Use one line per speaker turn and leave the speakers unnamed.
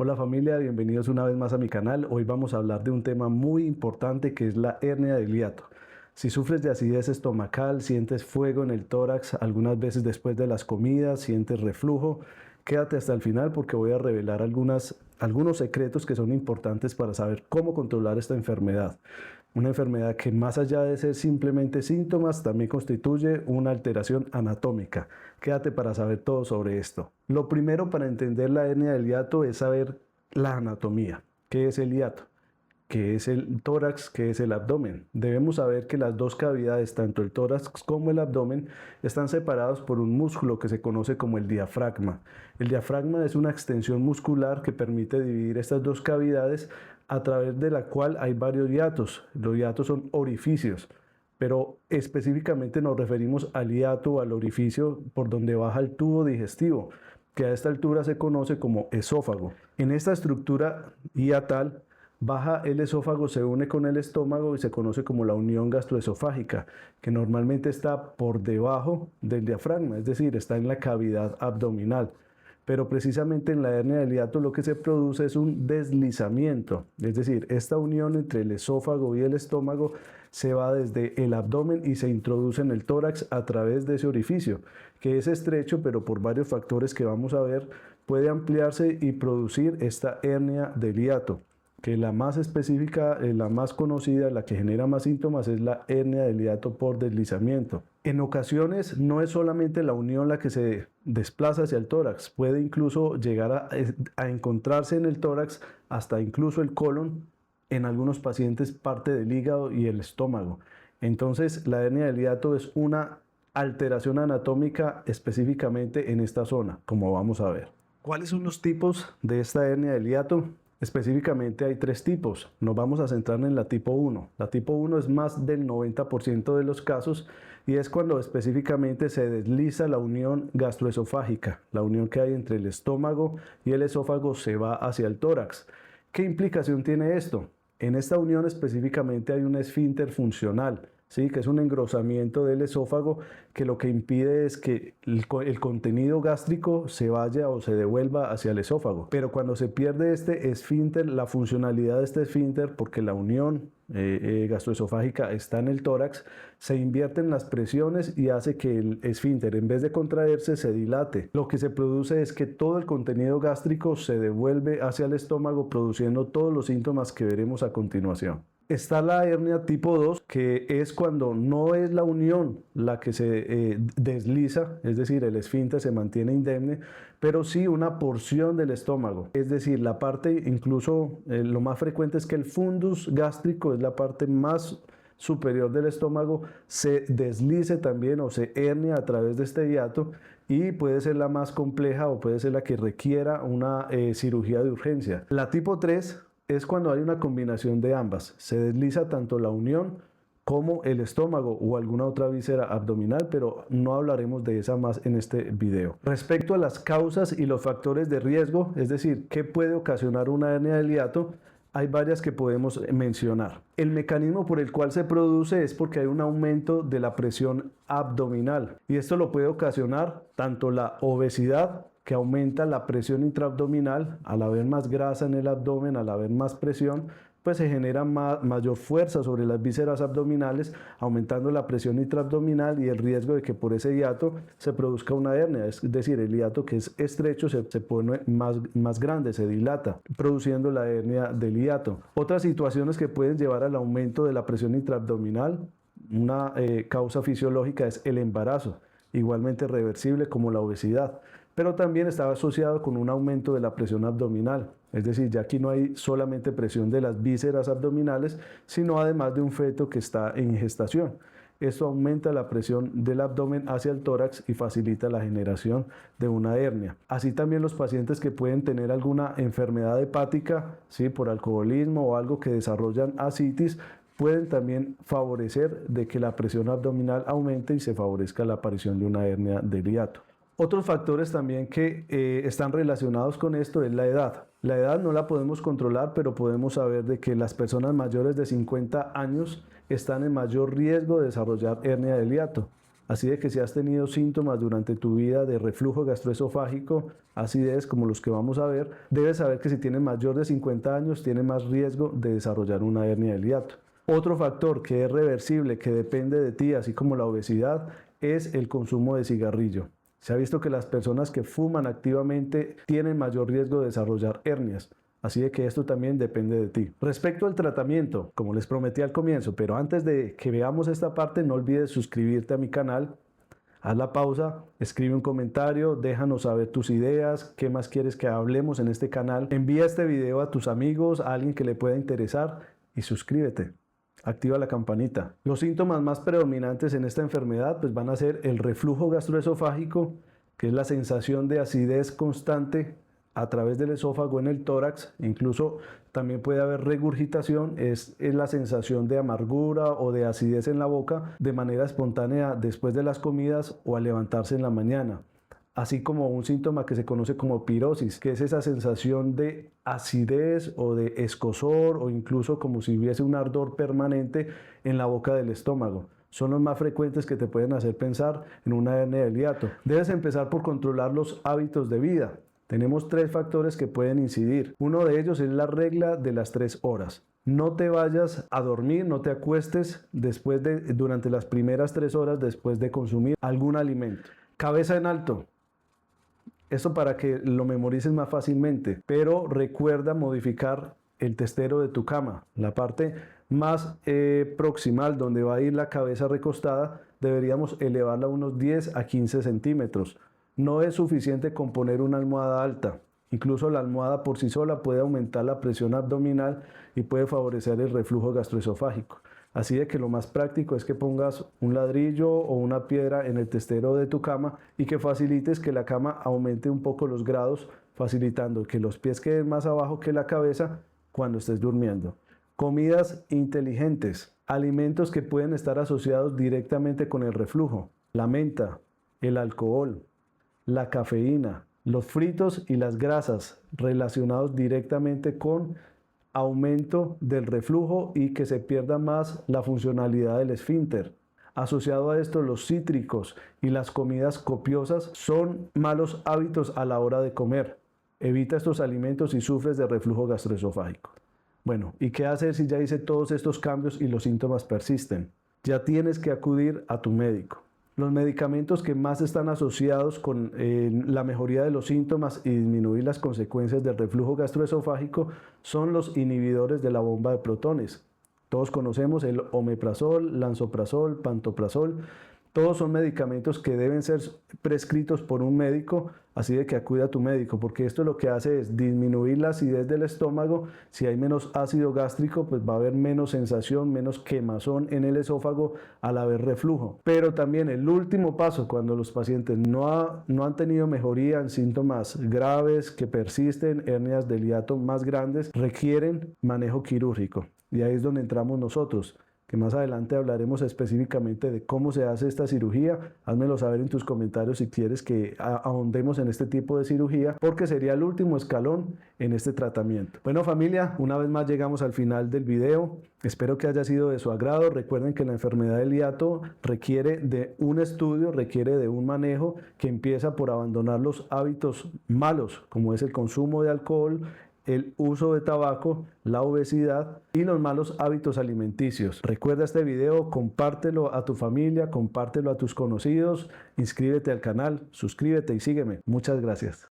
Hola familia, bienvenidos una vez más a mi canal. Hoy vamos a hablar de un tema muy importante que es la hernia del hiato. Si sufres de acidez estomacal, sientes fuego en el tórax, algunas veces después de las comidas, sientes reflujo, quédate hasta el final porque voy a revelar algunos secretos que son importantes para saber cómo controlar esta enfermedad. Una enfermedad que más allá de ser simplemente síntomas, también constituye una alteración anatómica. Quédate para saber todo sobre esto. Lo primero para entender la hernia del hiato es saber la anatomía. ¿Qué es el hiato? ¿Qué es el tórax? ¿Qué es el abdomen? Debemos saber que las dos cavidades, tanto el tórax como el abdomen, están separados por un músculo que se conoce como el diafragma. El diafragma es una extensión muscular que permite dividir estas dos cavidades, a través de la cual hay varios hiatos. Los hiatos son orificios, pero específicamente nos referimos al hiato o al orificio por donde baja el tubo digestivo, que a esta altura se conoce como esófago. En esta estructura hiatal, baja el esófago, se une con el estómago y se conoce como la unión gastroesofágica, que normalmente está por debajo del diafragma, es decir, está en la cavidad abdominal. Pero precisamente en la hernia del hiato lo que se produce es un deslizamiento, es decir, esta unión entre el esófago y el estómago se va desde el abdomen y se introduce en el tórax a través de ese orificio, que es estrecho, pero por varios factores que vamos a ver puede ampliarse y producir esta hernia del hiato, que la más específica, la más conocida, la que genera más síntomas es la hernia del hiato por deslizamiento. En ocasiones no es solamente la unión la que se desplaza hacia el tórax, puede incluso llegar a encontrarse en el tórax hasta incluso el colon, en algunos pacientes parte del hígado y el estómago. Entonces la hernia del hiato es una alteración anatómica específicamente en esta zona, como vamos a ver. ¿Cuáles son los tipos de esta hernia del hiato? Específicamente hay tres tipos. Nos vamos a centrar en la tipo 1. La tipo 1 es más del 90% de los casos y es cuando específicamente se desliza la unión gastroesofágica. La unión que hay entre el estómago y el esófago se va hacia el tórax. ¿Qué implicación tiene esto? En esta unión específicamente hay un esfínter funcional, ¿sí? Que es un engrosamiento del esófago que lo que impide es que el contenido gástrico se vaya o se devuelva hacia el esófago. Pero cuando se pierde este esfínter, la funcionalidad de este esfínter, porque la unión gastroesofágica está en el tórax, se invierten las presiones y hace que el esfínter, en vez de contraerse, se dilate. Lo que se produce es que todo el contenido gástrico se devuelve hacia el estómago, produciendo todos los síntomas que veremos a continuación. Está la hernia tipo 2, que es cuando no es la unión la que se desliza, es decir, el esfínter se mantiene indemne, pero sí una porción del estómago. Es decir, la parte, incluso lo más frecuente es que el fundus gástrico es la parte más superior del estómago, se deslice también o se hernia a través de este hiato y puede ser la más compleja o puede ser la que requiera una cirugía de urgencia. La tipo 3 es cuando hay una combinación de ambas. Se desliza tanto la unión como el estómago o alguna otra víscera abdominal, pero no hablaremos de esa más en este video. Respecto a las causas y los factores de riesgo, es decir, ¿qué puede ocasionar una hernia del hiato? Hay varias que podemos mencionar. El mecanismo por el cual se produce es porque hay un aumento de la presión abdominal y esto lo puede ocasionar tanto la obesidad, que aumenta la presión intraabdominal. Al haber más grasa en el abdomen, al haber más presión, pues se genera mayor fuerza sobre las vísceras abdominales, aumentando la presión intraabdominal y el riesgo de que por ese hiato se produzca una hernia, es decir, el hiato que es estrecho se pone más grande, se dilata, produciendo la hernia del hiato. Otras situaciones que pueden llevar al aumento de la presión intraabdominal, una causa fisiológica es el embarazo, igualmente reversible como la obesidad, pero también está asociado con un aumento de la presión abdominal, es decir, ya aquí no hay solamente presión de las vísceras abdominales, sino además de un feto que está en gestación. Esto aumenta la presión del abdomen hacia el tórax y facilita la generación de una hernia. Así también los pacientes que pueden tener alguna enfermedad hepática, ¿sí? Por alcoholismo o algo que desarrollan ascitis, pueden también favorecer de que la presión abdominal aumente y se favorezca la aparición de una hernia del hiato. Otros factores también que están relacionados con esto es la edad. La edad no la podemos controlar, pero podemos saber de que las personas mayores de 50 años están en mayor riesgo de desarrollar hernia del hiato. Así de que si has tenido síntomas durante tu vida de reflujo gastroesofágico, acidez como los que vamos a ver, debes saber que si tienes mayor de 50 años, tienes más riesgo de desarrollar una hernia del hiato. Otro factor que es reversible, que depende de ti, así como la obesidad, es el consumo de cigarrillo. Se ha visto que las personas que fuman activamente tienen mayor riesgo de desarrollar hernias. Así de que esto también depende de ti. Respecto al tratamiento, como les prometí al comienzo, pero antes de que veamos esta parte, no olvides suscribirte a mi canal. Haz la pausa, escribe un comentario, déjanos saber tus ideas, qué más quieres que hablemos en este canal. Envía este video a tus amigos, a alguien que le pueda interesar y suscríbete. Activa la campanita. Los síntomas más predominantes en esta enfermedad pues van a ser el reflujo gastroesofágico, que es la sensación de acidez constante a través del esófago en el tórax. Incluso también puede haber regurgitación, es la sensación de amargura o de acidez en la boca de manera espontánea después de las comidas o al levantarse en la mañana. Así como un síntoma que se conoce como pirosis, que es esa sensación de acidez o de escozor o incluso como si hubiese un ardor permanente en la boca del estómago. Son los más frecuentes que te pueden hacer pensar en una hernia del hiato. Debes empezar por controlar los hábitos de vida. Tenemos 3 factores que pueden incidir. Uno de ellos es la regla de las 3 horas. No te vayas a dormir, no te acuestes durante las primeras 3 horas después de consumir algún alimento. Cabeza en alto. Esto para que lo memorices más fácilmente, pero recuerda modificar el testero de tu cama. La parte más proximal donde va a ir la cabeza recostada, deberíamos elevarla unos 10 a 15 centímetros. No es suficiente con poner una almohada alta. Incluso la almohada por sí sola puede aumentar la presión abdominal y puede favorecer el reflujo gastroesofágico. Así de que lo más práctico es que pongas un ladrillo o una piedra en el testero de tu cama y que facilites que la cama aumente un poco los grados, facilitando que los pies queden más abajo que la cabeza cuando estés durmiendo. Comidas inteligentes, alimentos que pueden estar asociados directamente con el reflujo, la menta, el alcohol, la cafeína, los fritos y las grasas relacionados directamente con aumento del reflujo y que se pierda más la funcionalidad del esfínter. Asociado a esto, los cítricos y las comidas copiosas son malos hábitos a la hora de comer. Evita estos alimentos si sufres de reflujo gastroesofágico. Bueno, ¿y qué hacer si ya hice todos estos cambios y los síntomas persisten? Ya tienes que acudir a tu médico. Los medicamentos que más están asociados con la mejoría de los síntomas y disminuir las consecuencias del reflujo gastroesofágico son los inhibidores de la bomba de protones. Todos conocemos el omeprazol, lansoprazol, pantoprazol. Todos son medicamentos que deben ser prescritos por un médico, así de que acude a tu médico, porque esto lo que hace es disminuir la acidez del estómago. Si hay menos ácido gástrico, pues va a haber menos sensación, menos quemazón en el esófago al haber reflujo. Pero también el último paso, cuando los pacientes no han tenido mejoría en síntomas graves que persisten, hernias del hiato más grandes, requieren manejo quirúrgico. Y ahí es donde entramos nosotros, que más adelante hablaremos específicamente de cómo se hace esta cirugía. Házmelo saber en tus comentarios si quieres que ahondemos en este tipo de cirugía, porque sería el último escalón en este tratamiento. Bueno, familia, una vez más llegamos al final del video. Espero que haya sido de su agrado. Recuerden que la enfermedad del hiato requiere de un estudio, requiere de un manejo que empieza por abandonar los hábitos malos, como es el consumo de alcohol, el uso de tabaco, la obesidad y los malos hábitos alimenticios. Recuerda este video, compártelo a tu familia, compártelo a tus conocidos, inscríbete al canal, suscríbete y sígueme. Muchas gracias.